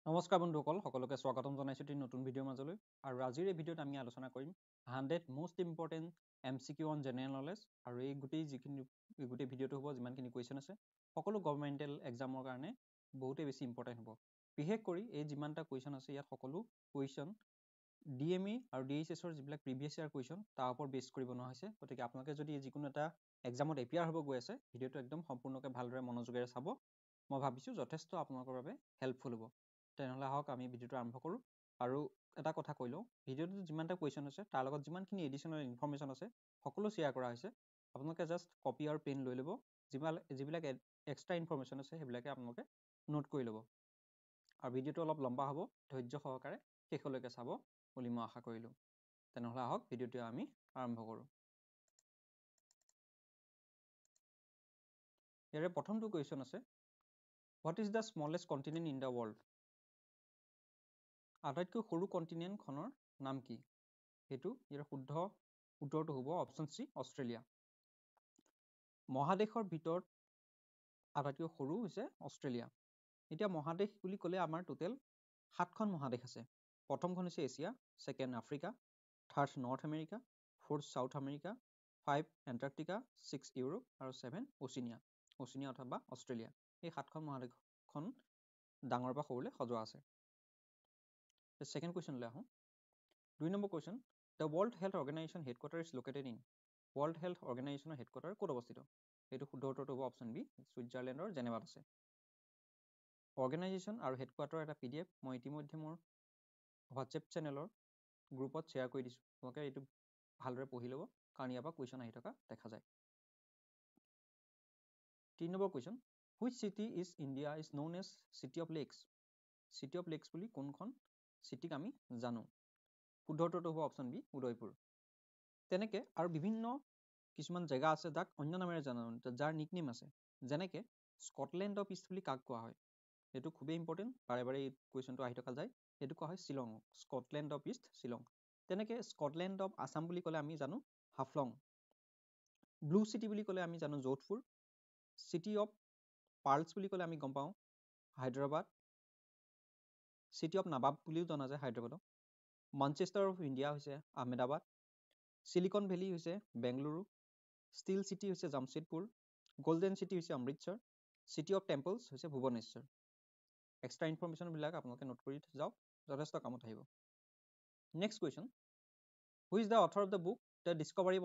নমস্কাৰ বন্ধুসকল সকলোকে স্বাগতম জনাইছোঁ এটি নতুন ভিডিঅ'ৰ মাজলৈ আৰু আজিৰ এই ভিডিঅ'ত আমি আলোচনা কৰিম 100 most important MCQ on general knowledge আৰু এই গোটেই ভিডিঅ'টো হ'ব যিমানখিনি কুৱেশ্যন আছে সকলো গভৰ্ণমেণ্টেল এক্সামৰ কাৰণে বহুতেই বেছি ইম্পৰ্টেণ্ট হ'ব বিশেষ কৰি এই যিমানটা কুৱেশ্যন আছে ইয়াত সকলো কুৱেশ্যন DME আৰু DHSৰ যিবিলাক প্ৰিভিয়াছ ইয়াৰ কুৱেশ্যন তাৰ ওপৰত বেছ কৰি বনোৱা হৈছে গতিকে আপোনালোকে যদি যিকোনো এটা এক্সামত এপিয়াৰ হ'ব গৈ আছে ভিডিঅ'টো একদম সম্পূৰ্ণকৈ ভালদৰে মনোযোগেৰে চাব মই ভাবিছোঁ যথেষ্ট আপোনালোকৰ বাবে হেল্পফুল হ'ব তেনেহ'লে আহক আমি ভিডিঅ'টো আৰম্ভ কৰোঁ আৰু এটা কথা কৈ লওঁ ভিডিঅ'টোত যিমানটা কুৱেশ্যন আছে তাৰ লগত যিমানখিনি এডিশ্যনেল ইনফৰ্মেশ্যন আছে সকলো শ্বেয়াৰ কৰা হৈছে আপোনালোকে জাষ্ট কপি আৰু পেন লৈ ল'ব যিবিলাক এক্সট্ৰা ইনফৰ্মেশ্যন আছে সেইবিলাকে আপোনালোকে নোট কৰি ল'ব আৰু ভিডিঅ'টো অলপ লম্বা হ'ব ধৈৰ্য সহকাৰে শেষলৈকে চাব বুলি মই আশা কৰিলোঁ তেনেহ'লে আহক ভিডিঅ'টো আমি আৰম্ভ কৰোঁ ইয়াৰে প্ৰথমটো কুৱেশ্যন আছে what is the smallest continent in the world আটাইতকৈ সৰু কণ্টিনেণ্টখনৰ নাম কি সেইটো ইয়াৰ শুদ্ধ উত্তৰটো হ'ব অপশ্যন চি অষ্ট্ৰেলিয়া মহাদেশৰ ভিতৰত আটাইতকৈ সৰু হৈছে অষ্ট্ৰেলিয়া এতিয়া মহাদেশ বুলি ক'লে আমাৰ টোটেল 7খন মহাদেশ আছে প্ৰথমখন হৈছে Asia second Africa third north America fourth south America 5 Antarctica 6 Europe আৰু 7 অচিনিয়া অথবা অষ্ট্ৰেলিয়া এই 7খন মহাদেশখন ডাঙৰ বা সৰুলৈ সজোৱা আছে ছেকেণ্ড কুৱেশ্যনলৈ আহোঁ 2 number question the world health organization headquarter is located in world health অৰ্গেনাইজেশ্যনৰ হেডকোৱাৰ্টাৰ ক'ত অৱস্থিত এইটো শুদ্ধ উত্তৰটো হ'ব অপশ্যন বি ছুইজাৰলেণ্ডৰ জেনেভাত আছে অৰ্গেনাইজেশ্যন আৰু হেডকোৱাৰ্টাৰ এটা PDF মই ইতিমধ্যে মোৰ হোৱাটছএপ চেনেলৰ গ্ৰুপত শ্বেয়াৰ কৰি দিছোঁ আপোনালোকে এইটো ভালদৰে পঢ়ি ল'ব কাৰণ ইয়াৰ পৰা কুৱেশ্যন আহি থকা দেখা যায় 3 number question which city is India is known as city of lakes বুলি কোনখন চিটিক আমি জানো শুদ্ধ উত্তৰটো হ'ব অপশ্যন বি উদয়পুৰ তেনেকৈ আৰু বিভিন্ন কিছুমান জেগা আছে যাক অন্য নামেৰে জানো যাৰ নিকনেম আছে যেনেকৈ স্কটলেণ্ড অফ ইষ্ট বুলি কাক কোৱা হয় এইটো খুবেই ইম্পৰ্টেণ্ট বাৰে বাৰে এই কুৱেশ্যনটো আহি থকা যায় এইটো কোৱা হয় Shillong Scotland of east Shillong তেনেকৈ স্কটলেণ্ড অফ আছাম বুলি ক'লে আমি জানো হাফলং ব্লু চিটি বুলি ক'লে আমি জানো যোধপুৰ চিটি অফ পাৰ্লছ বুলি ক'লে আমি গম পাওঁ হায়দৰাবাদ চিটি অফ নাবাব বুলিও জনা যায় হায়দৰাবাদক মানচেষ্টাৰ অফ ইণ্ডিয়া হৈছে আহমেদাবাদ চিলিকন ভেলী হৈছে বেংগলুৰু ষ্টিল চিটি হৈছে জামছেদপুৰ গল্ডেন চিটি হৈছে অমৃতসৰ চিটি অফ টেম্পলছ হৈছে ভুৱনেশ্বৰ এক্সট্ৰা ইনফৰ্মেশ্যনবিলাক আপোনালোকে নোট কৰি যাওক যথেষ্ট কামত আহিব next question who is the author of the book the discovery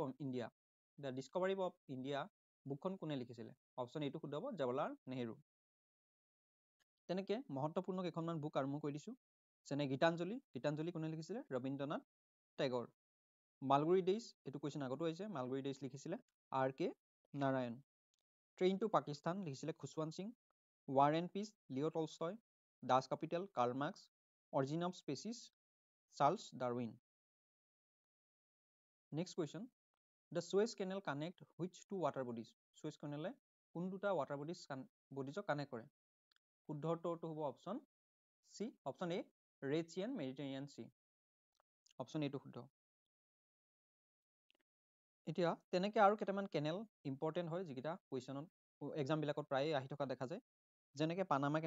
of India বুকখন কোনে লিখিছিলে অপশ্যন এইটো শুদ্ধ হ'ব জৱাহৰলাল নেহেৰু তেনেকৈ মহত্বপূৰ্ণ কেইখনমান বুক আৰম্ভ কৰি দিছোঁ যেনে গীতাঞ্জলি কোনে লিখিছিলে ৰবীন্দ্ৰনাথ টেগৰ মালগুৰি ডেইজ এইটো কুৱেশ্যন আগতো আহিছে মালগুৰি ডেইজ লিখিছিলে R.K. Narayan train two Pakistan লিখিছিলে Khushwant Singh war and piece Leo' Tolstoy does capital Carl marks origin of species Charles Darwin next question the সুৱেজ canal connect which two water bodies সুৱেজ কেনেলে কোন দুটা ৱাটাৰ বডিজক কানেক্ট কৰে শুদ্ধ উত্তৰটো হ'ব option C option A red C and Mediterranean C option এইটো শুদ্ধ এতিয়া তেনেকৈ আৰু কেইটামান কেনেল ইম্পৰ্টেণ্ট হয় যিকেইটা কুৱেশ্যনত এক্সামবিলাকত প্ৰায়ে আহি থকা দেখা যায় যেনেকৈ পানামা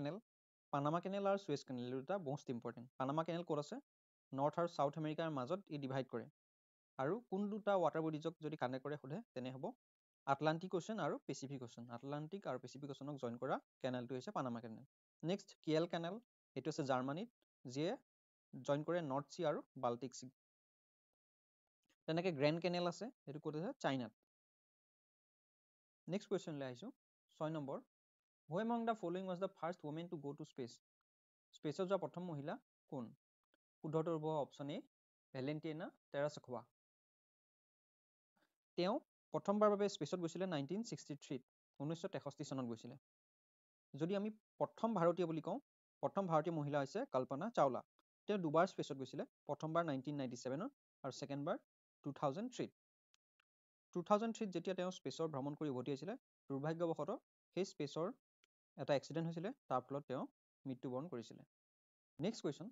কেনেল আৰু সুৱেজ কেনেল দুটা মষ্ট ইম্পৰ্টেণ্ট পানামা কেনেল ক'ত আছে নৰ্থ আৰু চাউথ আমেৰিকাৰ মাজত ই ডিভাইড কৰে আৰু কোন দুটা ৱাটাৰ বডিজক যদি কানেক্ট কৰে সোধে তেনে হ'ব আটলাণ্টিক অ'চেন আৰু পেচিফিক অ'চেন আটলাণ্টিক আৰু পেচিফিক অ'চেনক জইন কৰা কেনেলটো হৈছে Panama canal next Kiel canal এইটো হৈছে জাৰ্মানীত যিয়ে জইন কৰে নৰ্থ চি আৰু বাল্টিক চি তেনেকৈ গ্ৰেণ্ড কেনেল আছে সেইটো ক'ত আছে চাইনাত নেক্সট কুৱেশ্যনলৈ আহিছোঁ 6 number who among the following was the first women to go to স্পেচত যোৱা প্ৰথম মহিলা কোন শুদ্ধটো হ'ব অপশ্যন এ ভেলেণ্টিনা টেৰাছকোভা তেওঁ প্ৰথমবাৰৰ বাবে স্পেচত গৈছিলে 1963 চনত গৈছিলে যদি আমি প্ৰথম ভাৰতীয় বুলি কওঁ প্ৰথম ভাৰতীয় মহিলা হৈছে কল্পনা চাওলা তেওঁ দুবাৰ স্পেচত গৈছিলে প্ৰথমবাৰ 1997 আৰু ছেকেণ্ডবাৰ 2003 যেতিয়া তেওঁ স্পেচৰ ভ্ৰমণ কৰি উভতি আহিছিলে দুৰ্ভাগ্যবশতঃ সেই স্পেচৰ এটা এক্সিডেণ্ট হৈছিলে তাৰ ফলত তেওঁ মৃত্যুবৰণ কৰিছিলে next question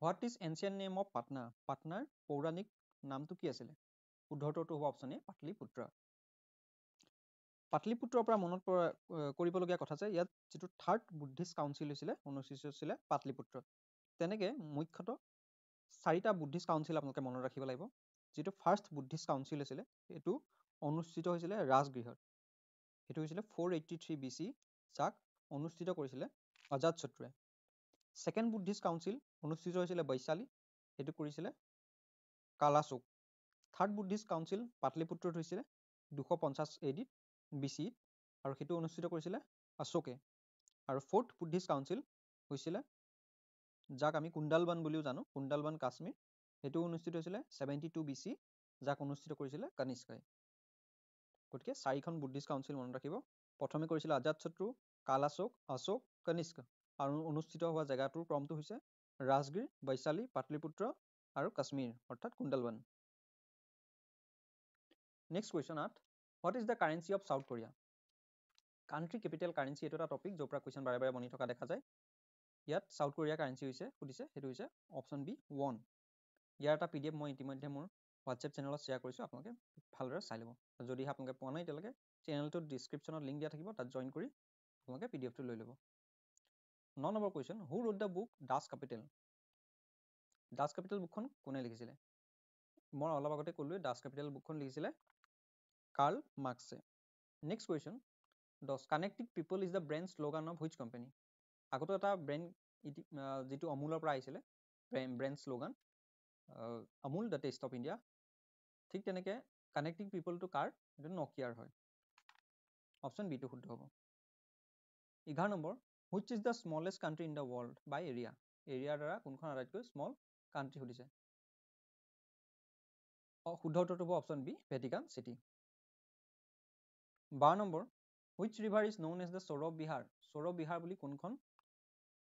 what is ancient name of পাটনাৰ পৌৰাণিক নামটো কি আছিলে শুদ্ধ উত্তৰটো হ'ব অপশ্যন এ পাটলিপুত্ৰ পাটলিপুত্ৰৰ পৰা মনত কৰিবলগীয়া কথা যে ইয়াত যিটো থাৰ্ড বুদ্ধিষ্ট কাউন্সিল হৈছিলে অনুষ্ঠিত হৈছিলে পাটলিপুত্ৰত। তেনেকৈ মুখ্যতঃ 4টা বুদ্ধিষ্ট কাউন্সিল আপোনালোকে মনত ৰাখিব লাগিব। যিটো ফাৰ্ষ্ট বুদ্ধিষ্ট কাউন্সিল হৈছিলে এইটো অনুষ্ঠিত হৈছিলে ৰাজগৃহত। সেইটো হৈছিলে 483 BC, যাক অনুষ্ঠিত কৰিছিলে অজাতশত্ৰুৱে। ছেকেণ্ড বুদ্ধিষ্ট কাউন্সিল অনুষ্ঠিত হৈছিলে বৈশালী, সেইটো কৰিছিলে কালাশোক। থাৰ্ড বুদ্ধিষ্ট কাউন্সিল পাটলিপুত্ৰত হৈছিলে 250 AD BC, আৰু সেইটো অনুষ্ঠিত কৰিছিলে অশোকে। আৰু ফ'ৰ্থ বুদ্ধিষ্ট কাউন্সিল হৈছিলে, যাক আমি কুণ্ডালবান বুলিও জানো, কুণ্ডালবান কাশ্মীৰ, সেইটো অনুষ্ঠিত হৈছিলে 72 BC, যাক অনুষ্ঠিত কৰিছিলে কনিষ্কই। গতিকে 4খন বুদ্ধিষ্ট কাউন্সিল মনত ৰাখিব। প্ৰথমে কৰিছিলে অজাতশত্ৰু, কালাশোক, অশোক, কনিষ্ক, আৰু অনুষ্ঠিত হোৱা জেগাটোৰ ক্ৰমটো হৈছে ৰাজগিৰ, বৈশালী, পাটলিপুত্ৰ আৰু কাশ্মীৰ অৰ্থাৎ Kundalvan. Next question 8, what is the currency of South Korea? Country capital currency এইটো এটা টপিক য'ৰ পৰা কুৱেশ্যন বাৰে বাৰে বনি থকা দেখা যায়। ইয়াত চাউথ কোৰিয়াৰ কাৰেঞ্চি সুধিছে, সেইটো হৈছে অপশ্যন বি, ৱন। ইয়াৰ এটা PDF মই ইতিমধ্যে মোৰ হোৱাটছএপ চেনেলত শ্বেয়াৰ কৰিছোঁ, আপোনালোকে ভালদৰে চাই ল'ব। যদিহে আপোনালোকে পোৱা নাই এতিয়ালৈকে, চেনেলটোত ডিছক্ৰিপশ্যনত লিংক দিয়া থাকিব, তাত জইন কৰি আপোনালোকে PDFটো লৈ ল'ব। 9 number question, who road the book does capital? Does capital বুকখন কোনে লিখিছিলে? মই অলপ আগতে ক'লোৱে, ডাছ কেপিটেল বুকখন লিখিছিলে কাৰ্ল মাৰ্ক্সে। Next question 10, connecting people is the brand slogan of which company? আগতো এটা ব্ৰেণ্ড যিটো অমুলৰ পৰা আহিছিলে, brand slogan Amul the taste of India. ঠিক তেনেকৈ কানেক্টিং পিপলটো কাৰ? এইটো নকিয়াৰ হয়। অপশ্যন বিটো শুদ্ধ হ'ব। 11 number, which is the smallest country in the world by area? এৰিয়াৰ দ্বাৰা কোনখন আটাইতকৈ স্মল কাণ্ট্ৰি সুধিছে। শুদ্ধ উত্তৰটো হ'ব option B, Vatican city. 12 number, which river is known as the sorrow Bihar? Sorrow Bihar বুলি কোনখন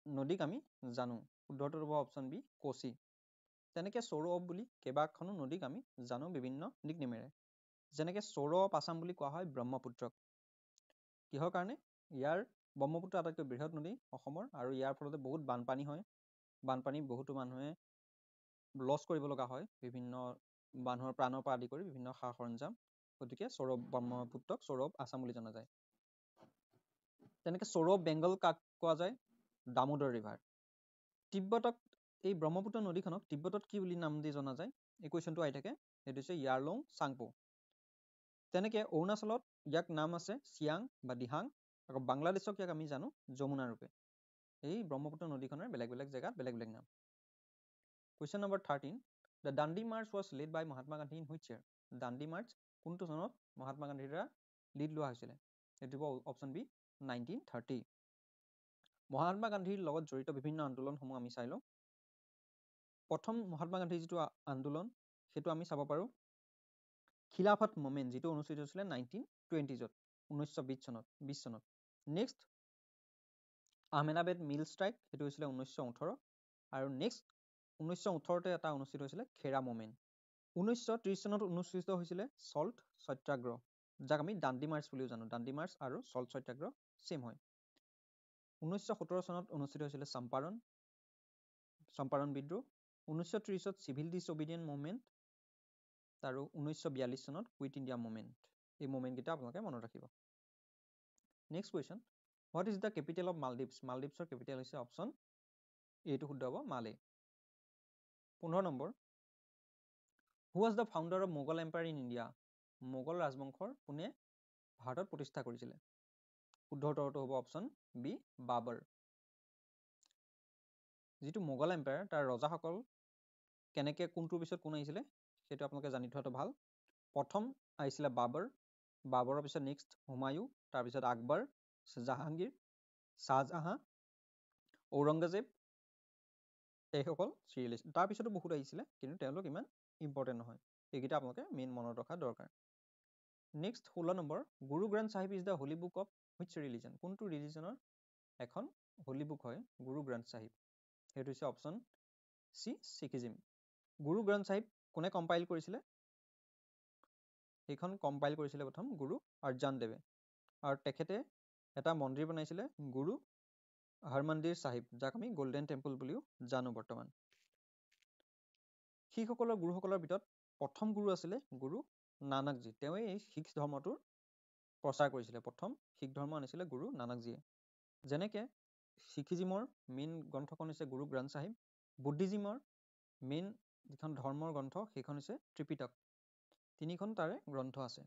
নদীক আমি জানো? শুদ্ধ উত্তৰটো হ'ব অপশ্যন বি, কোচি। তেনেকৈ সৌৰভ বুলি কেইবাখনো নদীক আমি জানো বিভিন্ন নিকনেমেৰে। যেনেকৈ সৌৰভ আছাম বুলি কোৱা হয় ব্ৰহ্মপুত্ৰক। কিহৰ কাৰণে? ইয়াৰ ব্ৰহ্মপুত্ৰ আটাইতকৈ বৃহৎ নদী অসমৰ, আৰু ইয়াৰ ফলতে বহুত বানপানী হয়। বানপানী বহুতো মানুহে লছ কৰিব লগা হয়, বিভিন্ন মানুহৰ প্ৰাণৰ পৰা আদি কৰি বিভিন্ন সা সৰঞ্জাম। গতিকে সৌৰভ ব্ৰহ্মপুত্ৰক সৌৰভ আছাম বুলি জনা যায়। তেনেকৈ সৌৰভ বেংগল কাক কোৱা যায়? দামোদৰ ৰিভাৰ। তিব্বতক, এই ব্ৰহ্মপুত্ৰ নদীখনক তিব্বতত কি বুলি নাম দি জনা যায়? এই কুৱেশ্যনটো আহি থাকে, সেইটো হৈছে ইয়াৰলং চাংপো। তেনেকৈ অৰুণাচলত ইয়াক নাম আছে চিয়াং বা দিহাং, আকৌ বাংলাদেশক ইয়াক আমি জানো যমুনা ৰূপে। এই ব্ৰহ্মপুত্ৰ নদীখনৰ বেলেগ বেলেগ জেগাত বেলেগ বেলেগ নাম। Question number 13, the Dandi march was led by Mahatma Gandhi in which year? Dandi march কোনটো চনত মহাত্মা গান্ধীৰ দ্বাৰা লিড লোৱা হৈছিলে? এইটো হ'ব অপশ্যন বি, 1930। মহাত্মা গান্ধীৰ লগত জড়িত বিভিন্ন আন্দোলনসমূহ আমি চাই লওঁ। প্ৰথম মহাত্মা গান্ধীৰ যিটো আন্দোলন, সেইটো আমি চাব পাৰোঁ খিলাফত মুভমেণ্ট, যিটো অনুষ্ঠিত হৈছিলে 1920ত, 1920 চনত। নেক্সট আহমেদাবাদ মিল ষ্ট্ৰাইক, সেইটো হৈছিলে 1918। আৰু নেক্সট 1918তে এটা অনুষ্ঠিত হৈছিলে খেৰা মুভমেণ্ট। 1930 চনত অনুষ্ঠিত হৈছিলে চল্ট সত্যাগ্ৰহ, যাক আমি দাণ্ডি মাৰ্চ বুলিও জানো। দাণ্ডি মাৰ্চ আৰু চল্ট সত্যাগ্ৰহ ছেম হয়। 1917 চনত অনুষ্ঠিত হৈছিলে চম্পাৰণ বিদ্ৰোহ। 1930ত চিভিল ডিছঅবিডিয়েণ্ট মুভমেণ্ট, আৰু 1942 চনত কুইট ইণ্ডিয়া মুভমেণ্ট। এই মুভমেণ্টকেইটা আপোনালোকে মনত ৰাখিব। Next question, what is the capital of Maldives? মালদ্বীপছৰ কেপিটেল হৈছে অপশ্যন এইটো শুদ্ধ হ'ব, Male. 15 number, who was the founder of Mughal empire in India? Mughal ৰাজবংশৰ কোনে ভাৰতত প্ৰতিষ্ঠা কৰিছিলে? শুদ্ধ উত্তৰটো হ'ব অপশ্যন বি, বাবৰ। যিটো মোগল এম্পায়াৰ, তাৰ ৰজাসকল কেনেকৈ কোনটোৰ পিছত কোন আহিছিলে সেইটো আপোনালোকে জানি থোৱাটো ভাল। প্ৰথম আহিছিলে বাবৰ, বাবৰৰ পিছত নেক্সট হুমায়ুন, তাৰপিছত আকবৰ, জাহাংগীৰ, শ্বাহজাহান, ঔৰংগজেব, এইসকল চিৰিয়েল। তাৰপিছতো বহুত আহিছিলে, কিন্তু তেওঁলোক ইমান ইম্পৰ্টেণ্ট নহয়। এইকেইটা আপোনালোকে মেইন মনত ৰখা দৰকাৰ। Next 16 number, Guru Granth Sahib is the Holi book of which religion? কোনটো ৰিলিজনৰ এখন হোলী বুক হয় গুৰু গ্ৰন্থ চাহিব? সেইটো হৈছে অপশ্যন চি, শিখিজিম। গুৰু গ্ৰন্থ চাহিব কোনে কম্পাইল কৰিছিলে? সেইখন কম্পাইল কৰিছিলে প্ৰথম গুৰু অৰ্জন দেৱে, আৰু তেখেতে এটা মন্দিৰ বনাইছিলে গুৰু হৰমন্দিৰ চাহিব, যাক আমি গল্ডেন টেম্পল বুলিও জানো বৰ্তমান। শিখসকলৰ গুৰুসকলৰ ভিতৰত প্ৰথম গুৰু আছিলে গুৰু নানকজী। তেওঁৱেই এই শিখ ধৰ্মটোৰ প্ৰচাৰ কৰিছিলে। প্ৰথম শিখ ধৰ্ম আনিছিলে গুৰু নানকজীয়ে। যেনেকৈ শিখিজিমৰ মেইন গ্ৰন্থখন হৈছে গুৰু গ্ৰন্থ চাহিব, বুদ্ধিজিমৰ মেইন যিখন ধৰ্মৰ গ্ৰন্থ সেইখন হৈছে ত্ৰিপিটক। তিনিখন তাৰে গ্ৰন্থ আছে।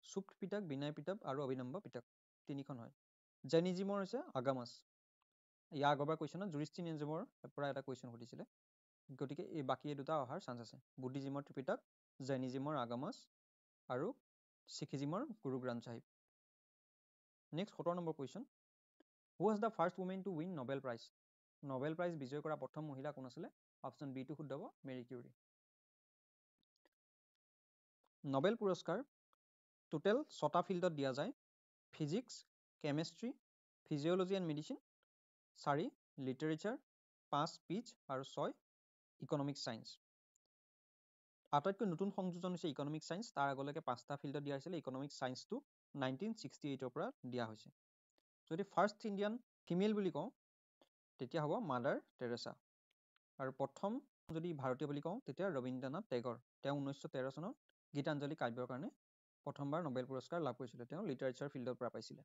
সুখ পিটক, বিনয় পিটক আৰু অভিনম্ব পিটক, তিনিখন হয়। জৈনিজিমৰ হৈছে আগামাছ। ইয়াৰ আগৰবাৰ কুৱেশ্যনত জুৰিষ্টিনিজিমৰ পৰা এটা কুৱেশ্যন সুধিছিলে, গতিকে এই বাকী এই দুটা অহাৰ চান্স আছে। বুদ্ধিজিমৰ ত্ৰিপিটক, জৈনিজিমৰ আগামাছ আৰু শিখিজিমৰ Guru Granth Sahib. Next 17 number question, who was the first women to win Nobel prize? Nobel prize বিজয় কৰা প্ৰথম মহিলা কোন আছিলে? অপশ্যন বি টো শুদ্ধ হ'ব, মেৰী কিউৰী। নোবেল পুৰস্কাৰ টোটেল 6টা ফিল্ডত দিয়া যায়। Physics, chemistry, physiology and medicine, 4 literature, 5 speech আৰু 6 ইকনমিক্স ছায়েন্স। আটাইতকৈ নতুন সংযোজন হৈছে ইকনমিক্স ছায়েন্স। তাৰ আগলৈকে 5টা ফিল্ডত দিয়া হৈছিলে। ইকনমিক্স ছায়েন্সটো 1968ৰ পৰা দিয়া হৈছে। যদি ফাৰ্ষ্ট ইণ্ডিয়ান ফিমেল বুলি কওঁ তেতিয়া হ'ব মাদাৰ টেৰেছা। আৰু প্ৰথম যদি ভাৰতীয় বুলি কওঁ তেতিয়া ৰবীন্দ্ৰনাথ টেগৰ। তেওঁ 1913 চনত গীতাঞ্জলি কাব্যৰ কাৰণে প্ৰথমবাৰ নোবেল পুৰস্কাৰ লাভ কৰিছিলে। তেওঁ লিটাৰেচাৰ ফিল্ডৰ পৰা পাইছিলে।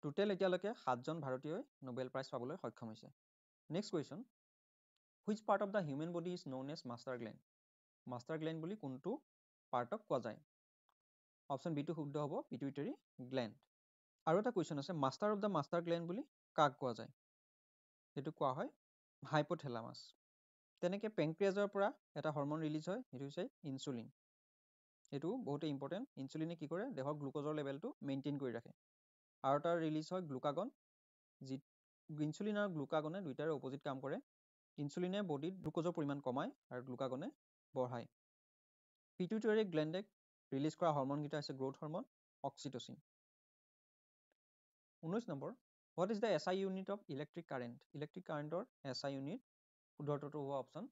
টোটেল এতিয়ালৈকে 7জন ভাৰতীয়ই নোবেল প্ৰাইজ পাবলৈ সক্ষম হৈছে। Next question, which part of the human body is known as master gland? Master gland বুলি কোনটো পাৰ্টক কোৱা যায়? অপশ্যন বি টো শুদ্ধ হ'ব, পিটুইটাৰী গ্লেণ্ড। আৰু এটা কুৱেশ্যন আছে, master of the master gland বুলি কাক কোৱা যায়? সেইটো কোৱা হয় হাইপথেলামাছ। তেনেকৈ পেংক্ৰিয়াজৰ পৰা এটা হৰমন ৰিলিজ হয়, সেইটো হৈছে ইনচুলিন। এইটো বহুতেই ইম্পৰ্টেণ্ট। ইনচুলিনে কি কৰে? দেহৰ গ্লুক'জৰ লেভেলটো মেইনটেইন কৰি ৰাখে। আৰু এটা ৰিলিজ হয় গ্লুকাগন। ইনচুলিন আৰু গ্লুকাগনে দুইটাৰে অপজিট কাম কৰে। ইনচুলিনে বডিত গ্লুক'জৰ পৰিমাণ কমায় আৰু গ্লুকাগনে বঢ়ায়। পিটুইটাৰী গ্লেণ্ডে ৰিলিজ কৰা হৰমনকেইটা হৈছে growth hormone, oxytocin. 19 number, what is the SI unit of electric current? Electric কাৰেণ্টৰ SI ইউনিট শুদ্ধটো হ'ব অপশ্যন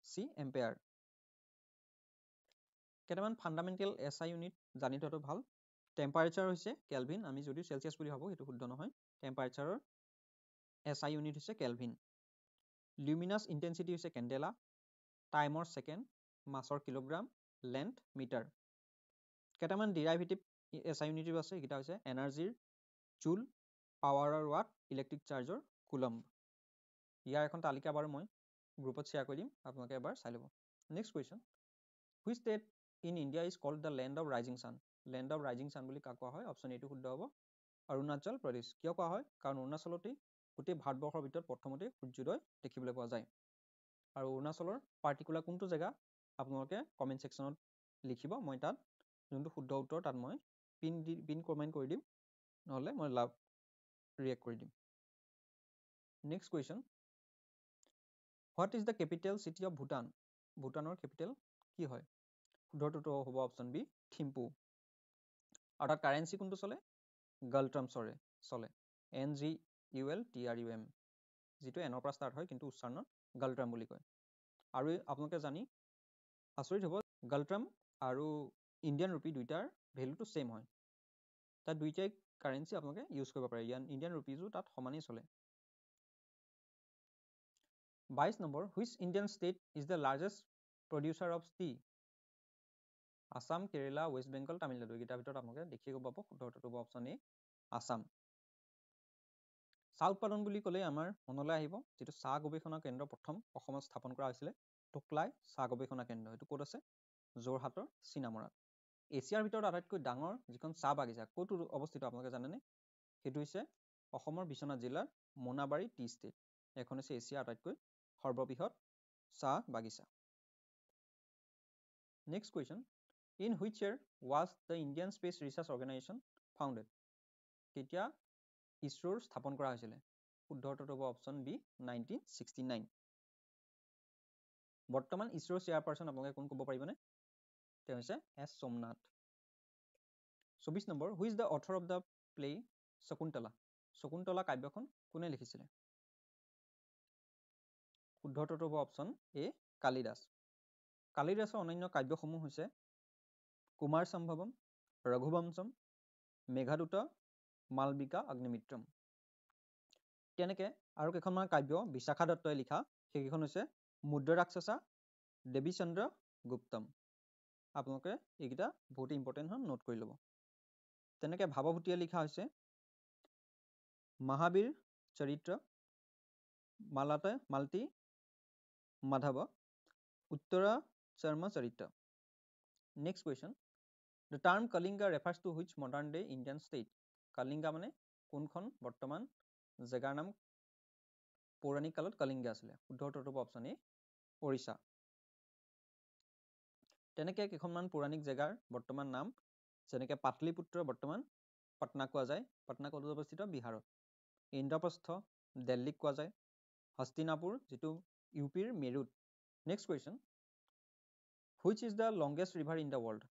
চি, এম্পেয়াৰ। কেইটামান ফাণ্ডামেণ্টেল SI ইউনিট জানি থোৱাটো ভাল। টেম্পাৰেচাৰ হৈছে কেলভিন। আমি যদিও চেলচিয়াছ বুলি ভাবোঁ সেইটো শুদ্ধ নহয়। টেম্পাৰেচাৰৰ SI ইউনিট হৈছে কেলভিন। লিউমিনাছ ইণ্টেনচিটি হৈছে কেণ্ডেলা। টাইমৰ ছেকেণ্ড, মাছৰ কিলোগ্ৰাম, লেন্থ মিটাৰ। কেইটামান ডিৰাইভেটিভ SI ইউনিটিভ আছে, এইকেইটা হৈছে এনাৰ্জিৰ জুল, পাৱাৰৰ ৱাট, ইলেক্ট্ৰিক চাৰ্জৰ কুলম্ব। ইয়াৰ এখন তালিকা বাৰু মই গ্ৰুপত শ্বেয়াৰ কৰি দিম, আপোনালোকে এবাৰ চাই ল'ব। Next question, which state in India is called the land of rising sun? Land of rising sun বুলি কাক কোৱা হয়? অপশ্যন এইটো শুদ্ধ হ'ব, অৰুণাচল প্ৰদেশ। কিয় কোৱা হয়? কাৰণ অৰুণাচলতেই গোটেই ভাৰতবৰ্ষৰ ভিতৰত প্ৰথমতে সূৰ্যোদয় দেখিবলৈ পোৱা যায়। আৰু অৰুণাচলৰ পাৰ্টিকুলাৰ কোনটো জেগা আপোনালোকে কমেণ্ট ছেকশ্যনত লিখিব। মই তাত যোনটো শুদ্ধ উত্তৰ তাত মই পিন কমেণ্ট কৰি দিম, নহ'লে মই লাভ ৰিয়েক্ট কৰি দিম। Next question, what is the capital city of Bhutan? ভূটানৰ কেপিটেল কি হয়? শুদ্ধটো হ'ব অপশ্যন বি, থিম্পু। আৰু তাত কাৰেঞ্চি কোনটো চলে? গলট্ৰাম চলে, NGULTRUM, যিটো এনৰ পৰা ষ্টাৰ্ট হয় কিন্তু উচ্চাৰণত গলট্ৰাম বুলি কয়। আৰু আপোনালোকে জানি আচৰিত হ'ব, গলট্ৰাম আৰু ইণ্ডিয়ান ৰুপি দুইটাৰ ভেলুটো ছেম হয়। তাত দুইটাই কাৰেঞ্চি আপোনালোকে ইউজ কৰিব পাৰে। ইণ্ডিয়ান ৰুপিজো তাত সমানেই চলে। 22 number, which Indian state is the largest producer of tea? Assam, Kerala, West Bengal, Tamil Nadu, এইকেইটাৰ ভিতৰত আপোনালোকে দেখিব পাব। শুদ্ধটো হ'ব অপশ্যন এ, আছাম। চাহ উৎপাদন বুলি ক'লে আমাৰ মনলৈ আহিব যিটো চাহ গৱেষণা কেন্দ্ৰ প্ৰথম অসমত স্থাপন কৰা হৈছিলে, টোকলাই চাহ গৱেষণা কেন্দ্ৰ। এইটো ক'ত আছে? যোৰহাটৰ চিনামৰাত। এছিয়াৰ ভিতৰত আটাইতকৈ ডাঙৰ যিখন চাহ বাগিচা ক'ত অৱস্থিত আপোনালোকে জানেনে? সেইটো হৈছে অসমৰ বিশ্বনাথ জিলাৰ মোনাবাৰী টি ষ্টেট। এখন হৈছে এছিয়াৰ আটাইতকৈ সৰ্ববৃহৎ চাহ বাগিচা। Next question, in which year was the Indian space research organisation founded? কেতিয়া ইছৰোৰ স্থাপন কৰা হৈছিলে? শুদ্ধটো হ'ব অপশ্যন বি, 1969। বৰ্তমান ইছৰোৰ চেয়াৰপাৰ্চন আপোনালোকে কোন ক'ব পাৰিবনে? তেওঁ হৈছে S Somnath. 24 number, who's the author of the play Shakuntala? Shakuntala কাব্যখন কোনে লিখিছিলে? শুদ্ধটো হ'ব অপশ্যন এ, কালিদাস। কালিদাসৰ অন্যান্য কাব্যসমূহ হৈছে কুমাৰ সম্ভৱম, ৰঘুবংশম, মেঘাদূত, মালবিকা অগ্নিমিত্ৰম। তেনেকৈ আৰু কেইখনমান কাব্য বিশাখা দত্তই লিখা, সেইকেইখন হৈছে মুদ্ৰা ৰাক্ষসা, দেৱীচন্দ্ৰ গুপ্তম। আপোনালোকে এইকেইটা বহুত ইম্পৰ্টেণ্ট হয়, নোট কৰি ল'ব। তেনেকৈ ভাৱভূতিয়ে লিখা হৈছে মহাবীৰ চৰিত্ৰ, মালতী মাধৱ, উত্তৰা শৰ্মা চৰিত্ৰ। Next question. The term Kalinga refers to which modern day Indian state? Kalinga মানে কোনখন বৰ্তমান জেগাৰ নাম পৌৰাণিক কালত কালিংগা আছিলে? শুদ্ধ উত্তৰটো হ'ব অপশ্যন এ, ওড়িশা। তেনেকৈ কেইখনমান পৌৰাণিক জেগাৰ বৰ্তমান নাম, যেনেকৈ পাটলিপুত্ৰ বৰ্তমান পাটনা কোৱা যায়, পাটনা ক'ত অৱস্থিত? বিহাৰত। ইন্দ্ৰপ্ৰস্থ দিল্লীক কোৱা যায়, হস্তিনাপুৰ যিটো ইউপিৰ মেৰুত। Next question, which is the longest river in the world?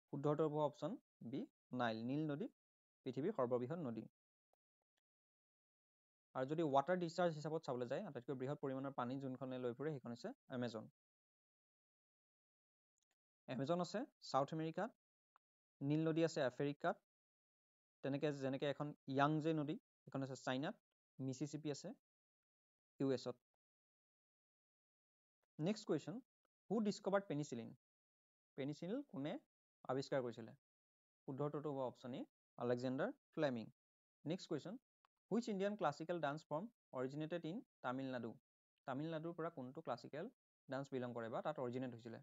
শুদ্ধ উত্তৰ হ'ব অপশ্যন বি, নাইল। নীল নদী পৃথিৱীৰ সৰ্ববৃহৎ নদী। আৰু যদি ৱাটাৰ ডিছচাৰ্জ হিচাপত চাবলৈ যায়, আটাইতকৈ বৃহৎ পৰিমাণৰ পানী যোনখনে লৈ ফুৰে সেইখন হৈছে এমেজন। এমেজন আছে চাউথ আমেৰিকাত, নীল নদী আছে আফ্ৰিকাত, যেনেকৈ এখন য়াংজে নদী সেইখন আছে চাইনাত, মিছিছিপি আছে ইউএছত। Next question, who discovered penicillin? Penicillin কোনে আৱিষ্কাৰ কৰিছিলে? শুদ্ধ উত্তৰটো হ'ব option A, Alexander Fleming. Next question, which Indian classical dance form originated in Tamil Nadu? তামিলনাডুৰ পৰা কোনটো ক্লাছিকেল ডান্স বিলং কৰে বা তাত অৰিজিনেট হৈছিলে?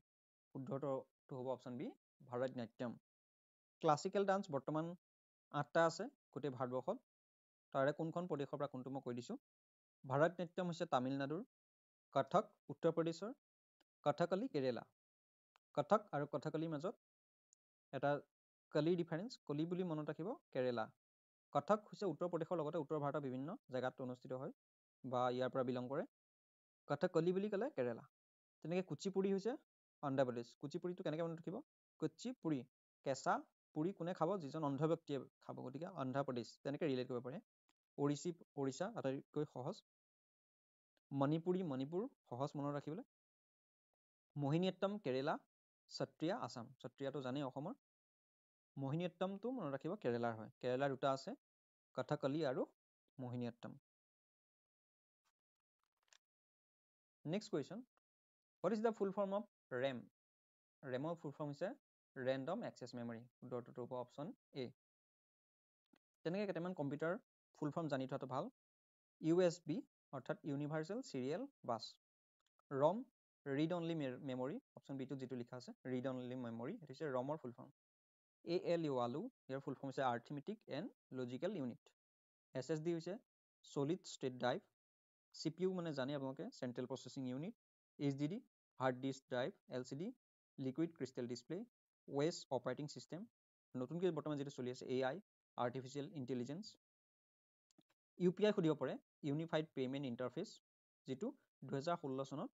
শুদ্ধ উত্তৰটো হ'ব option B, Bharatanatyam. Classical dance বৰ্তমান 8টা আছে গোটেই ভাৰতবৰ্ষত। তাৰে কোনখন প্ৰদেশৰ পৰা কোনটো মই কৈ দিছোঁ। ভাৰত নাট্যম হৈছে তামিলনাডুৰ, কথক উত্তৰ প্ৰদেশৰ, কথকলি কেৰেলা। কথক আৰু কথকলিৰ মাজত এটা কলি ডিফাৰেঞ্চ, কলি বুলি মনত ৰাখিব, কেৰেলা। কথক হৈছে উত্তৰ প্ৰদেশৰ লগতে উত্তৰ ভাৰতৰ বিভিন্ন জেগাত অনুষ্ঠিত হয় বা ইয়াৰ পৰা বিলং কৰে। কথকলি বুলি ক'লে কেৰেলা। তেনেকৈ কুচিপুড়ি হৈছে অন্ধ্ৰপ্ৰদেশ। কুচিপুড়িটো কেনেকৈ মনত ৰাখিব? কুচিপুড়ি, কেঁচা পুৰি কোনে খাব? যিজন অন্ধ ব্যক্তিয়ে খাব, গতিকে অন্ধ্ৰপ্ৰদেশ তেনেকৈ ৰিলেট কৰিব পাৰে। ওড়িশা আটাইতকৈ সহজ। মণিপুৰী, মণিপুৰ সহজ মনত ৰাখিবলৈ। মোহিনীঅট্টম কেৰেলা, সত্ৰিয়া আসাম। সত্ৰিয়াটো জানেই অসমৰ। মোহিনীঅট্টমটো মনত ৰাখিব কেৰেলাৰ হয়। কেৰেলাৰ দুটা আছে, কথকলি আৰু Mohiniyattam. Next question, what is the full form of RAM? ৰেমৰ ফুল ফৰ্ম হৈছে ৰেণ্ডম এক্সেছ মেমৰি। শুদ্ধ উত্তৰটো হ'ব অপশ্যন এ। তেনেকৈ কেইটামান কম্পিউটাৰ ফুল ফৰ্ম জানি থোৱাটো ভাল। USB অৰ্থাৎ ইউনিভাৰ্চেল চিৰিয়েল বাছ। ৰম ৰিড অনলি মেমৰি, অপশ্যন বিটোত যিটো লিখা আছে ৰিড অনলি মেমৰি, সেইটো হৈছে ৰমৰ ফুল ফৰ্ম। ALU আলু, ইয়াৰ ফুল ফৰ্ম হৈছে arithmetic and logical unit. SSD হৈছে ছলিড ষ্টেট ড্ৰাইভ। CPU মানে জানে আপোনালোকে central processing unit. HDD hard disk drive, LCD liquid crystal display. OS operating system, নতুনকৈ বৰ্তমান যিটো চলি আছে AI আৰ্টিফিচিয়েল ইণ্টেলিজেঞ্চ। UPI সুধিব পাৰে, ইউনিফাইড পে'মেণ্ট ইণ্টাৰফেচ, যিটো 2016 চনত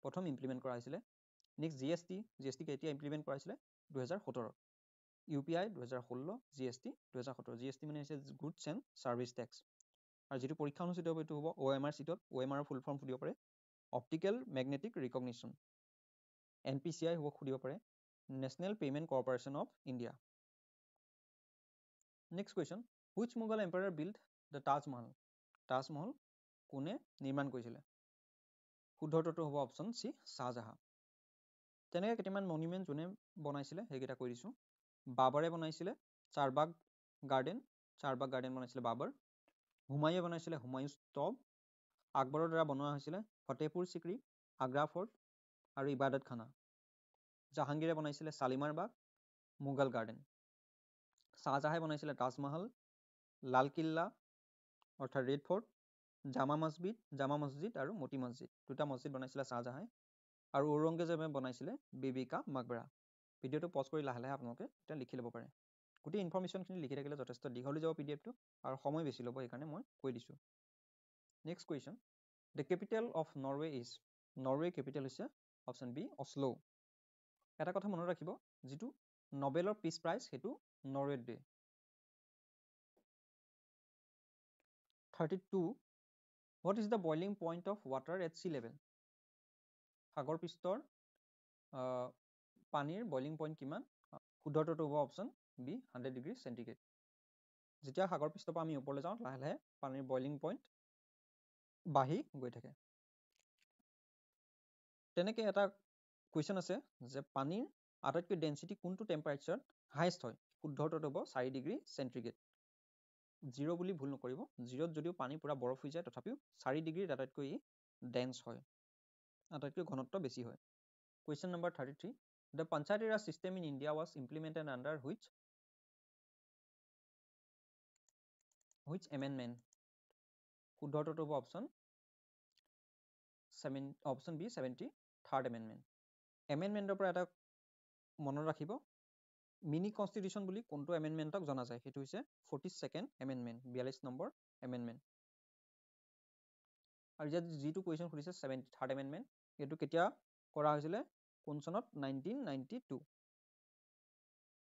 প্ৰথম ইমপ্লিমেণ্ট কৰা হৈছিলে। নেক্সট GST কেতিয়া ইমপ্লিমেণ্ট কৰা হৈছিলে? 2017। UPI 2016, GST 2017। GST মানে হৈছে গুডছ এণ্ড ছাৰ্ভিচ টেক্স। আৰু যিটো পৰীক্ষা অনুষ্ঠিত হ'ব এইটো হ'ব OMR চিটত। OMR ফুল ফৰ্ম সুধিব পাৰে, অপ্টিকেল মেগনেটিক ৰিকগনিশ্যন। NPCI হ'ব সুধিব পাৰে, national payment corporation of India. Next question, which Mughal empire build the Taj Mahal? Taj Mahal কোনে নিৰ্মাণ কৰিছিলে? শুদ্ধ উত্তৰটো হ'ব অপশ্যন চি, শ্বাহজাহান। তেনেকৈ কেইটামান মনুমেণ্ট যোনে বনাইছিলে সেইকেইটা কৈ দিছোঁ। বাবৰে বনাইছিলে চাৰবাগ গাৰ্ডেন বনাইছিলে বাবৰ। হুমায়ুয়ে বনাইছিলে হুমায়ুছ টব। আকবৰৰ দ্বাৰা বনোৱা হৈছিলে ফতেহপুৰ চিক্ৰী, আগ্ৰা ফৰ্ট আৰু ইবাদত খানা। জাহাংগীৰে বনাইছিলে শালিমাৰ বাগ, মোগল গাৰ্ডেন। শ্বাহজাহানে বনাইছিলে তাজমহল, লালকিল্লা অৰ্থাৎ ৰেড ফৰ্ট, জামা মছজিদ আৰু মতি মছজিদ। দুটা মছজিদ বনাইছিলে শ্বাহজাহানে। আৰু ঔৰংগজেবে বনাইছিলে বিবি কা মকবৰা। ভিডিঅ'টো পজ কৰি লাহে লাহে আপোনালোকে এতিয়া লিখি ল'ব পাৰে। গোটেই ইনফৰ্মেশ্যনখিনি লিখি থাকিলে যথেষ্ট দীঘল হৈ যাব PDF টো, আৰু সময় বেছি ল'ব, সেইকাৰণে মই কৈ দিছোঁ। Next question, the capital of Norway is? Norway capital হৈছে অপশ্যন বি, অশ্ল'। এটা কথা মনত ৰাখিব, যিটো নবেলৰ পিচ প্ৰাইজ সেইটো নৰৱেত দিয়ে। 32, what is the boiling point of water at sea level? সাগৰ পৃষ্ঠৰ পানীৰ বইলিং পইণ্ট কিমান? শুদ্ধ উত্তৰটো হ'ব অপশ্যন বি, 100 ডিগ্ৰী চেণ্টিগ্ৰেড। যেতিয়া সাগৰ পৃষ্ঠৰ পৰা আমি ওপৰলৈ যাওঁ লাহে লাহে পানীৰ বইলিং পইণ্ট বাঢ়ি গৈ থাকে। তেনেকৈ এটা কুৱেশ্যন আছে যে পানীৰ আটাইতকৈ ডেঞ্চিটি কোনটো টেম্পাৰেচাৰত হাইষ্ট হয়? শুদ্ধ উত্তৰটো হ'ব 4 ডিগ্ৰী চেণ্টিগ্ৰেড। 0 বুলি ভুল নকৰিব। 0ত যদিও পানী পুৰা বৰফ হৈ যায় তথাপিও 4 ডিগ্ৰীত আটাইতকৈ ডেন্স হয়, আটাইতকৈ ঘনত্ব বেছি হয়। Question number 33. The Panchayati Raj system in India was implemented under which amendment? শুদ্ধ উত্তৰটো হ'ব option B 73rd amendment. Amendmentৰ পৰা এটা মনত ৰাখিব, মিনি কনষ্টিটিউশ্যন বুলি কোনটো এমেণ্ডমেণ্টক জনা যায়? সেইটো হৈছে 42nd amendment, 42 নম্বৰ এমেণ্ডমেণ্ট। আৰু ইয়াত যিটো কুৱেশ্যন সুধিছে 73rd amendment, এইটো কেতিয়া কৰা হৈছিলে? কোন চনত? 1992.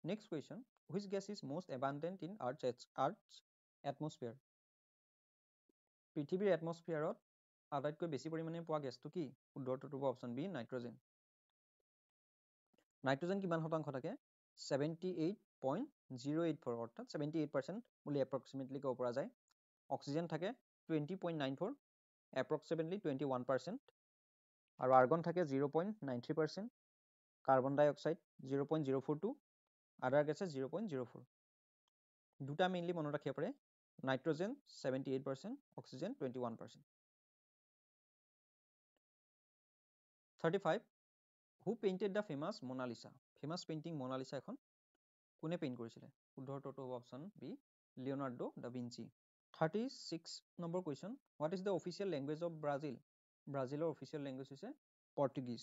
Next question. Which gas is most abundant in Earth's atmosphere? পৃথিৱীৰ এটমস্ফিয়াৰত আটাইতকৈ বেছি পৰিমাণে পোৱা গেছটো কি? শুদ্ধ উত্তৰটো হ'ব অপশ্যন বি নাইট্ৰজেন। নাইট্ৰজেন কিমান শতাংশ থাকে? 78.084, অৰ্থাৎ 78% বুলি এপ্ৰক্সিমেটলি ক'ব পৰা যায়। অক্সিজেন থাকে 20.94, এপ্ৰক্সিমেটলি 21%, আৰু আৰ্গন থাকে 0.93%, কাৰ্বন ডাই অক্সাইড 0.042, আদাৰ গেছেছ 0.04। দুটা মেইনলি মনত ৰাখিব পাৰে, nitrogen 78%, oxygen 21%। 35. Who painted the famous Mona Lisa? Famous painting Mona Lisa এখন কোনে পেইণ্ট কৰিছিলে? শুদ্ধ উত্তৰটো হ'ব option B Leonardo da Vinci. 36 number question, what is the official language of Brazil? ব্ৰাজিলৰ অফিচিয়েল লেংগুৱেজ হৈছে পৰ্টুগীজ।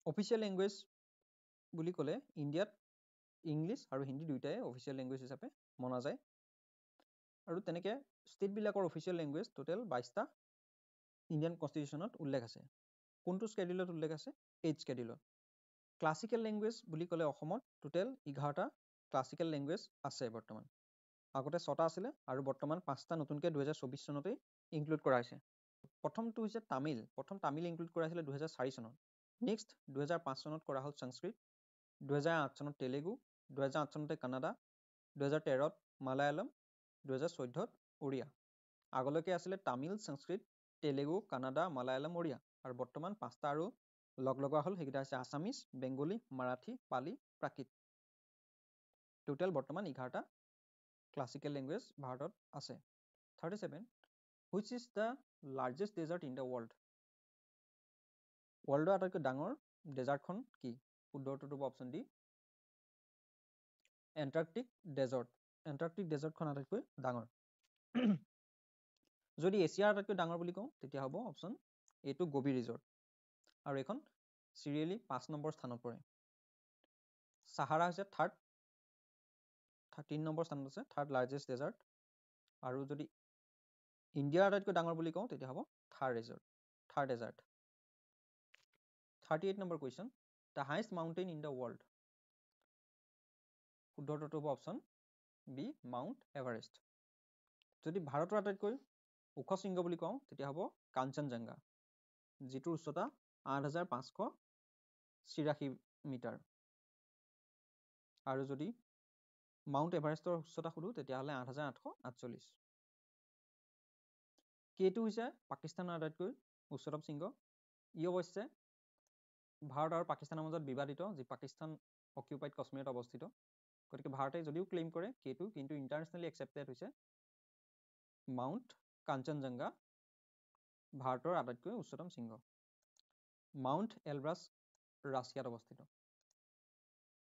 অফিচিয়েল লেংগুৱেজ বুলি ক'লে ইণ্ডিয়াত ইংলিছ আৰু হিন্দী দুয়োটাই অফিচিয়েল লেংগুৱেজ হিচাপে মনা যায়। আৰু তেনেকৈ ষ্টেটবিলাকৰ অফিচিয়েল লেংগুৱেজ টোটেল 22টা ইণ্ডিয়ান কনষ্টিটিউশ্যনত উল্লেখ আছে। কোনটো স্কেডিউলত উল্লেখ আছে? 8th স্কেডিউলত। ক্লাছিকেল লেংগুৱেজ বুলি ক'লে অসমত টোটেল 11টা ক্লাছিকেল লেংগুৱেজ আছে বৰ্তমান। আগতে 6টা আছিলে আৰু বৰ্তমান 5টা নতুনকৈ 2024 চনতেই ইনক্লুড কৰা হৈছে। প্ৰথমটো হৈছে তামিল। প্ৰথম তামিল ইনক্লুড কৰা হৈছিলে 2004 চনত। নেক্সট 2005 চনত কৰা হ'ল সংস্কৃত, 2008 চনত তেলেগু, 2008 চনতে কানাডা, 2013ত মালায়ালম, 2014ত উৰিয়া। আগলৈকে আছিলে তামিল, সংস্কৃত, তেলেগু, কানাডা, মালায়ালম, উৰিয়া, আৰু বৰ্তমান 5টা আৰু লগ লগোৱা হ'ল। সেইকেইটা হৈছে আছামিজ, বেংগলী, মাৰাঠী, পালি, প্ৰাকৃত। টোটেল বৰ্তমান 11টা ক্লাছিকেল লেংগুৱেজ ভাৰতত আছে। 37. Which is the largest desert in the world? ৱৰ্ল্ডৰ আটাইতকৈ ডাঙৰ ডেজাৰ্টখন কি? শুদ্ধ উত্তৰটো হ'ব option D Antarctic desert. Antarctic ডেজাৰ্টখন আটাইতকৈ ডাঙৰ। যদি এছিয়াৰ আটাইতকৈ ডাঙৰ বুলি কওঁ তেতিয়া হ'ব অপশ্যন এটো গোবি ৰিজৰ্ট, আৰু এইখন চিৰিয়েলি 5 নম্বৰ স্থানত পৰে। সাহাৰা হৈছে 3rd নম্বৰ স্থানত আছে, 3rd লাৰ্জেষ্ট ডেজাৰ্ট। আৰু যদি ইণ্ডিয়াৰ আটাইতকৈ ডাঙৰ বুলি কওঁ তেতিয়া হ'ব Thar desert. 38 number question, the highest mountain in the world? শুদ্ধ উত্তৰটো হ'ব অপশ্যন বি মাউণ্ট এভাৰেষ্ট। যদি ভাৰতৰ আটাইতকৈ ওখ শৃংগ বুলি কওঁ তেতিয়া হ'ব কাঞ্চনজংঘা, যিটোৰ উচ্চতা 8583 মিটাৰ। আৰু যদি মাউণ্ট এভাৰেষ্টৰ উচ্চতা সোধো তেতিয়াহ'লে 8848। কেইটো হৈছে পাকিস্তানৰ আটাইতকৈ উচ্চতম শৃংগ। ই অৱশ্যে ভাৰত আৰু পাকিস্তানৰ মাজত বিবাদিত, যি পাকিস্তান অকিউপাইড কাশ্মীৰত অৱস্থিত। গতিকে ভাৰতে যদিও ক্লেইম কৰে কেইটো, কিন্তু ইণ্টাৰনেশ্যনেলি একচেপ্টেড হৈছে মাউণ্ট কাঞ্চনজংঘা ভাৰতৰ আটাইতকৈ উচ্চতম শৃংগ। মাউণ্ট এলব্ৰাছ ৰাছিয়াত অৱস্থিত।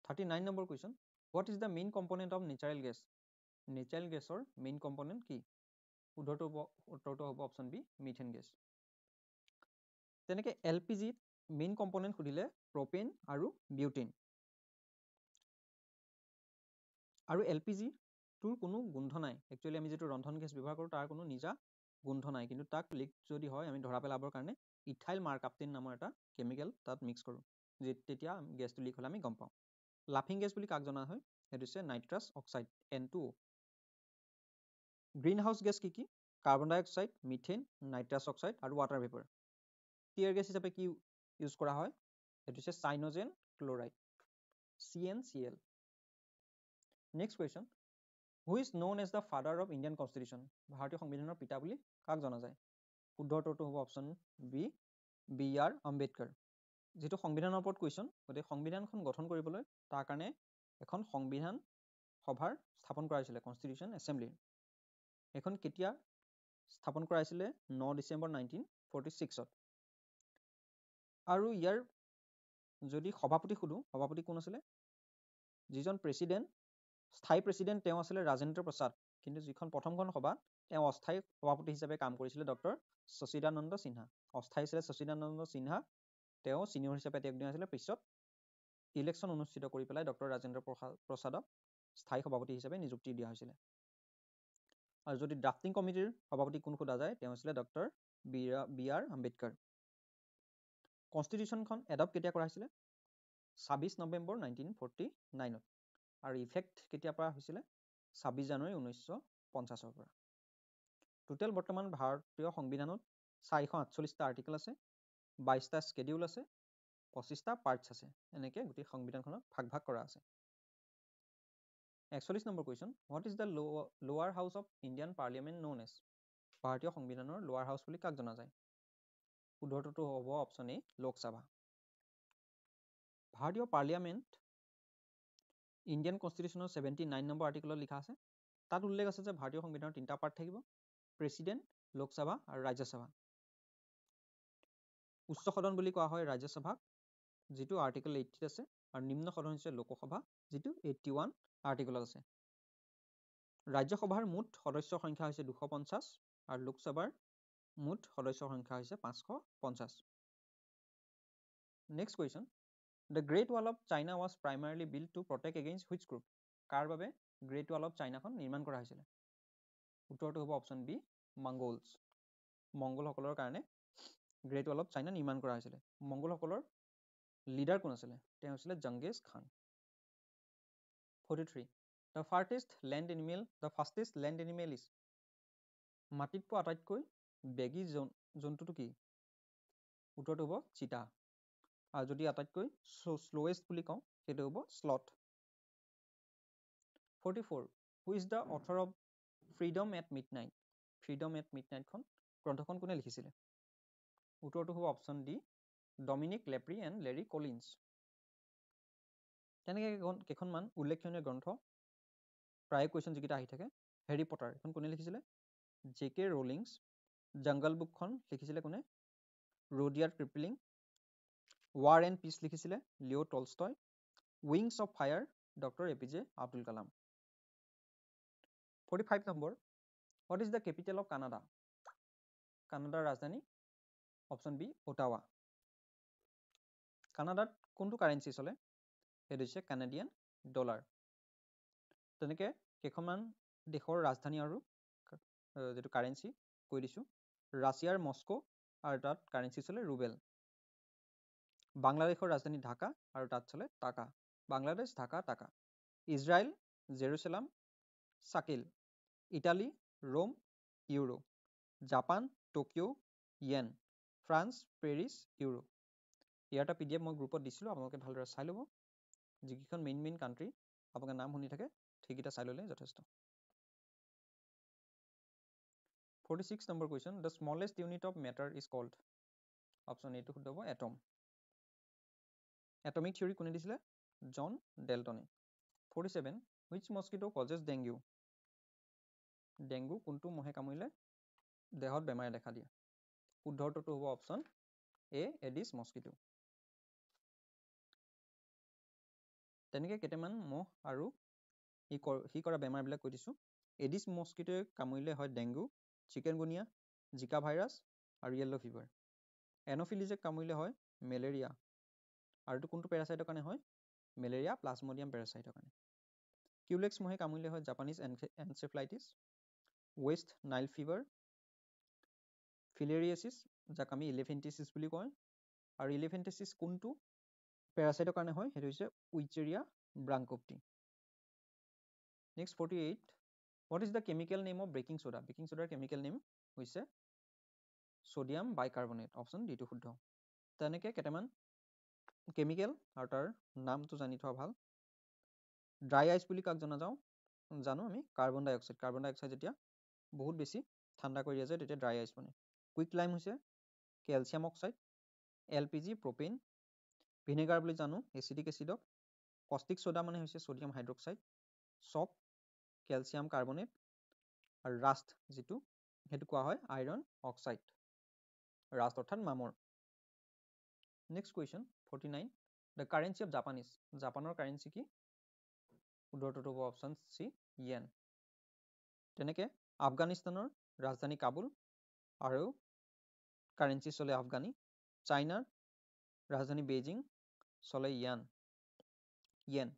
39 number question, what is the main component of natural gas? Natural গেছৰ মেইন কম্পনেণ্ট কি? উত্তৰটো হ'ব অপশ্যন বি মিথেন গেছ। তেনেকৈ LPG মেইন কম্পনেণ্ট সুধিলে প্ৰপেন আৰু বিউটেন। আৰু LPG-টোৰ কোনো গোন্ধ নাই। একচুৱেলি আমি যিটো ৰন্ধন গেছ ব্যৱহাৰ কৰোঁ তাৰ কোনো নিজা গোন্ধ নাই, কিন্তু তাক লিক যদি হয় আমি ধৰা পেলাবৰ কাৰণে ইথাইল মাৰ্কাপ্টেন নামৰ এটা কেমিকেল তাত মিক্স কৰোঁ, তেতিয়া গেছটো লিক হ'লে আমি গম পাওঁ। লাফিং গেছ বুলি কাক জনা হয়? সেইটো হৈছে nitrous oxide N2O। Greenhouse gas কি কি? Carbon dioxide, methane, nitrous oxide আৰু ৱাটাৰ ভেপৰ। টিয়াৰ গেছ হিচাপে কি ইউজ কৰা হয়? সেইটো হৈছে cyanogen chloride CnCl। Next question, who is known as the father of Indian constitution? ভাৰতীয় সংবিধানৰ পিতা বুলি কাক জনা যায়? শুদ্ধ উত্তৰটো হ'ব অপশ্যন বি B.R. আম্বেদকাৰ। যিটো সংবিধানৰ ওপৰত কুৱেশ্যন, গতিকে সংবিধানখন গঠন কৰিবলৈ তাৰ কাৰণে এখন সংবিধান সভাৰ স্থাপন কৰা হৈছিলে, কনষ্টিটিউশ্যন এছেম্বলি। এখন কেতিয়া স্থাপন কৰা হৈছিলে? 9 ডিচেম্বৰ 1946-ত। আৰু ইয়াৰ যদি সভাপতি সুধো, সভাপতি কোন আছিলে? যিজন প্ৰেছিডেণ্ট, স্থায়ী প্ৰেছিডেণ্ট তেওঁ আছিলে ৰাজেন্দ্ৰ প্ৰসাদ, কিন্তু যিখন প্ৰথমখন সভা তেওঁ অস্থায়ী সভাপতি হিচাপে কাম কৰিছিলে ডক্টৰ শশীদানন্দ সিনহা। অস্থায়ী আছিলে শশীদানন্দ সিনহা, তেওঁ চিনিয়ৰ হিচাপে তেওঁক দিয়া হৈছিলে। পিছত ইলেকশ্যন অনুষ্ঠিত কৰি পেলাই ডক্টৰ ৰাজেন্দ্ৰ প্ৰসাদক স্থায়ী সভাপতি হিচাপে নিযুক্তি দিয়া হৈছিলে। আৰু যদি ড্ৰাফটিং কমিটিৰ সভাপতি কোন সোধা যায়, তেওঁ আছিলে ডক্টৰ B.R. আম্বেদকাৰ। কনষ্টিটিউশ্যনখন এডপ্ট কেতিয়া কৰা হৈছিলে? 26 নৱেম্বৰ 1949-ত। আৰু ইফেক্ট কেতিয়াৰ পৰা হৈছিলে? 26 জানুৱাৰী 1950-ৰ পৰা। টোটেল বৰ্তমান ভাৰতীয় সংবিধানত 448টা আৰ্টিকেল আছে, 22টা স্কেডিউল আছে, 25টা পাৰ্টছ আছে। এনেকৈ গোটেই সংবিধানখনক ভাগ ভাগ কৰা আছে। 41 number question, what is the lower house of Indian parliament known as? ভাৰতীয় সংবিধানৰ লোৱাৰ হাউচ বুলি কাক জনা যায়? শুদ্ধটোতো হ'ব অপশ্যন এ, লোকসভা। ভাৰতীয় পাৰ্লিয়ামেণ্ট ইণ্ডিয়ান কনষ্টিটিউশ্যনৰ 79 নম্বৰ আৰ্টিকেলত লিখা আছে। তাত উল্লেখ আছে যে ভাৰতীয় সংবিধানৰ 3টা পাৰ্ট থাকিব, প্ৰেছিডেণ্ট, লোকসভা আৰু ৰাজ্যসভা। উচ্চ সদন বুলি কোৱা হয় ৰাজ্যসভাক, যিটো আৰ্টিকেল 80 আছে, আৰু নিম্ন সদন হৈছে লোকসভা, যিটো 81 আৰ্টিকেলত আছে। ৰাজ্যসভাৰ মুঠ সদস্যৰ সংখ্যা হৈছে 250 আৰু লোকসভাৰ মুঠ সদস্যৰ সংখ্যা হৈছে 550। Next question, the great wall of China was primarily build to protect against which group? কাৰ বাবে গ্ৰেট ৱাল অফ চাইনাখন নিৰ্মাণ কৰা হৈছিলে? উত্তৰটো হ'ব অপশ্যন বি, মংগোলছ। মংগোলসকলৰ কাৰণে গ্ৰেট ৱাল অফ চাইনা নিৰ্মাণ কৰা হৈছিলে। মংগোলসকলৰ লিডাৰ কোন আছিলে? তেওঁ আছিলে জংগিছ খান। 43, the fastest land animal is? মাটিত পোৱা আটাইতকৈ বেগী জন্তুটো কি? উত্তৰটো হ'ব চিতা। আৰু যদি আটাইতকৈ শ্ল'ৱেষ্ট বুলি কওঁ, সেইটো হ'ব sloth. 44, who is the author of freedom at midnight? Freedom at মিডনাইটখন গ্ৰন্থখন কোনে লিখিছিলে? উত্তৰটো হ'ব option D, Dominique Lapierre and Larry Collins. তেনেকৈ কেইখনমান উল্লেখনীয় গ্ৰন্থ, প্ৰায় কুৱেশ্যন যিকেইটা আহি থাকে, হেৰি পটাৰ এখন কোনে লিখিছিলে? JK ৰলিংছ। জংগল বুকখন লিখিছিলে কোনে? Rudyard Kipling. War and peace লিখিছিলে Leo' Tolstoy. Wings of fire doctor APJ Abdul Kalam. 45 number, what is the capital of Canada? কানাডাৰ ৰাজধানী? Option B, Ottawa. কানাডাত কোনটো কাৰেঞ্চি চলে? সেইটো হৈছে কানাডিয়ান ডলাৰ। তেনেকৈ কেইখনমান দেশৰ ৰাজধানী আৰু যিটো কাৰেঞ্চি কৈ দিছোঁ। ৰাছিয়াৰ মস্কো, আৰু তাত কাৰেঞ্চি চলে ৰুবেল। বাংলাদেশৰ ৰাজধানী ঢাকা, আৰু তাত চলে টাকা। Bangladesh, Dhaka, taka. Israel, Jerusalem, shekel. Italy, Rome, euro. Japan, Tokyo', yen. France, Paris, euro. ইয়াৰ এটা PDF মই গ্ৰুপত দিছিলোঁ, আপোনালোকে ভালদৰে চাই ল'ব। যিকেইখন মেইন কাণ্ট্ৰি আপোনালোকে নাম শুনি থাকে, সেইকেইটা চাই ল'লে যথেষ্ট। 46 number question, the smallest unit of matter is called? Option এটো শুদ্ধ হ'ব এটম। এটমিক থিয়ৰী কোনে দিছিলে? জন ডেল্টনে। 47, which mosquito causes dengue? Dengue কোনটো মহে কামুৰিলে দেহত বেমাৰে দেখা দিয়ে? শুদ্ধটোতো হ'ব অপশ্যন এ, এডিছ মস্কিটো। তেনেকৈ কেইটামান মহ আৰু সি কৰা বেমাৰবিলাক কৈ দিছোঁ। এডিছ মস্কিটোৱে কামুৰিলে হয় ডেংগু, চিকেনগুনিয়া, জিকা ভাইৰাছ আৰু য়েল্ল' ফিভাৰ। এন'ফিলিজে কামুৰিলে হয় মেলেৰিয়া, আৰু এইটো কোনটো পেৰাচাইটৰ কাৰণে হয়? মেলেৰিয়া প্লাজমডিয়াম পেৰাচাইটৰ কাৰণে। কিউলেক্স মহে কামুৰিলে হয় জাপানিজ এনচেফ্লাইটিছ, ৱেষ্ট নাইল ফিভাৰ, ফিলেৰিয়েচিছ, যাক আমি ইলেফেণ্টিচিছ বুলি কওঁ। আৰু ইলেফেণ্টিচিছ কোনটো পেৰাচাইটৰ কাৰণে হয়? সেইটো হৈছে Wuchereria bancrofti. Next 48, what is the chemical name of baking soda? Baking সোডাৰ কেমিকেল নেম হৈছে ছ'ডিয়াম বাইকাৰ্বনেট। অপশ্যন ডিটো শুদ্ধ। তেনেকৈ কেইটামান কেমিকেল আৰু তাৰ নামটো জানি থোৱা ভাল। ড্ৰাই আইচ বুলি কাক জানো আমি? কাৰ্বন ডাই অক্সাইড। কাৰ্বন ডাই অক্সাইড যেতিয়া বহুত বেছি ঠাণ্ডা কৰি দিয়া যায়, তেতিয়া ড্ৰাই আইচ বনে। কুইক লাইম হৈছে calcium oxide. LPG, propane, vinegar বুলি জানো এচিটিক এচিডক, কষ্টিক সোডা মানে হৈছে ছডিয়াম হাইড্ৰক্সাইড, চক, কেলছিয়াম কাৰ্বনেট, আৰু ৰাষ্ট যিটো সেইটো কোৱা হয় আইৰণ অক্সাইড, ৰাষ্ট অৰ্থাৎ মামৰ। Next question 49, the currency of Japan is, জাপানৰ কাৰেঞ্চি কি? শুদ্ধটোতো হ'ব অপশ্যন চি য়েন। তেনেকে আফগানিস্তানৰ ৰাজধানী কাবুল আৰু কাৰেঞ্চি চলে আফগানী, চাইনাৰ ৰাজধানী বেইজিং চলে য়েন।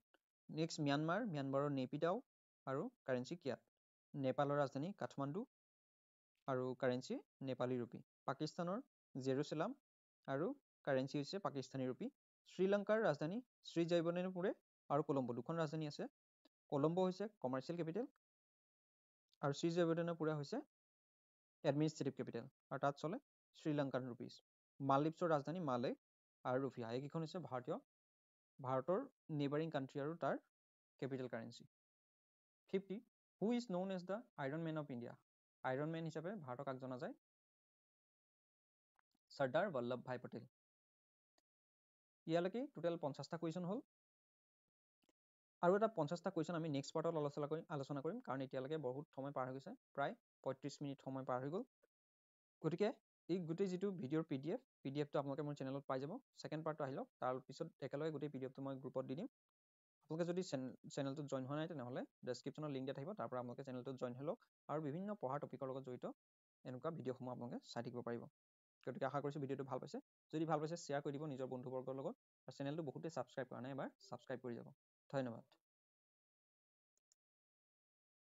নেক্সট ম্যানমাৰৰ নেপিডাও আৰু কাৰেঞ্চি কিয়াত, নেপালৰ ৰাজধানী কাঠমাণ্ডু আৰু কাৰেঞ্চি নেপালী ৰূপী, পাকিস্তানৰ জেৰুচালাম আৰু কাৰেঞ্চি হৈছে পাকিস্তানী ৰূপী, শ্ৰীলংকাৰ ৰাজধানী শ্ৰীজয়ৱৰ্ধনেপুৰে আৰু কলম্বো, দুখন ৰাজধানী আছে। কলম্বো হৈছে কমাৰ্চিয়েল কেপিটেল আৰু শ্ৰীজয়ৱৰ্ধনেপুৰা হৈছে এডমিনিষ্ট্ৰেটিভ কেপিটেল, আৰু তাত চলে শ্ৰীলংকান ৰুপিজ। মালদ্বীপছৰ ৰাজধানী মালে আৰু ৰুফিয়া, এইকেইখন হৈছে ভাৰতৰ নেইবাৰিং কাণ্ট্ৰি আৰু তাৰ capital currency. 50, who is known as the iron man of India, iron man হিচাপে ভাৰতক কাক জনা যায়? চৰ্দাৰ বল্লভ ভাই পটেল। ইয়ালৈকে টোটেল 50টা কুৱেশ্যন হ'ল। আৰু এটা 50টা কুৱেশ্যন আমি নেক্সট পাৰ্টত আলোচনা কৰিম, কাৰণ এতিয়ালৈকে বহুত সময় পাৰ হৈ গৈছে, প্ৰায় 35 মিনিট সময় পাৰ হৈ গ'ল। গতিকে এই গোটেই যিটো ভিডিঅ'ৰ পিডিএফটো আপোনালোকে মোৰ চেনেলত পাই যাব। ছেকেণ্ড পাৰ্টটো আহি লওক, তাৰপিছত একেলগে গোটেই পিডিএফটো মই গ্ৰুপত দি দিম। আপোনালোকে যদি চেনেলটোত জইন হোৱা নাই তেনেহ'লে ডেছক্ৰিপশ্যনত লিংক দিয়া থাকিব, তাৰ পৰা আপোনালোকে চেনেলটোত জইন হৈ লওক আৰু বিভিন্ন পঢ়াৰ টপিকৰ লগত জড়িত এনেকুৱা ভিডিঅ'সমূহ আপোনালোকে চাই থাকিব পাৰিব। গতিকে আশা কৰিছোঁ ভিডিঅ'টো ভাল পাইছে। যদি ভাল পাইছে শ্বেয়াৰ কৰি দিব নিজৰ বন্ধুবৰ্গৰ লগত, আৰু চেনেলটো বহুতেই ছাবস্ক্ৰাইব কৰা নাই, এবাৰ ছাবস্ক্ৰাইব কৰি যাব। ধন্যবাদ।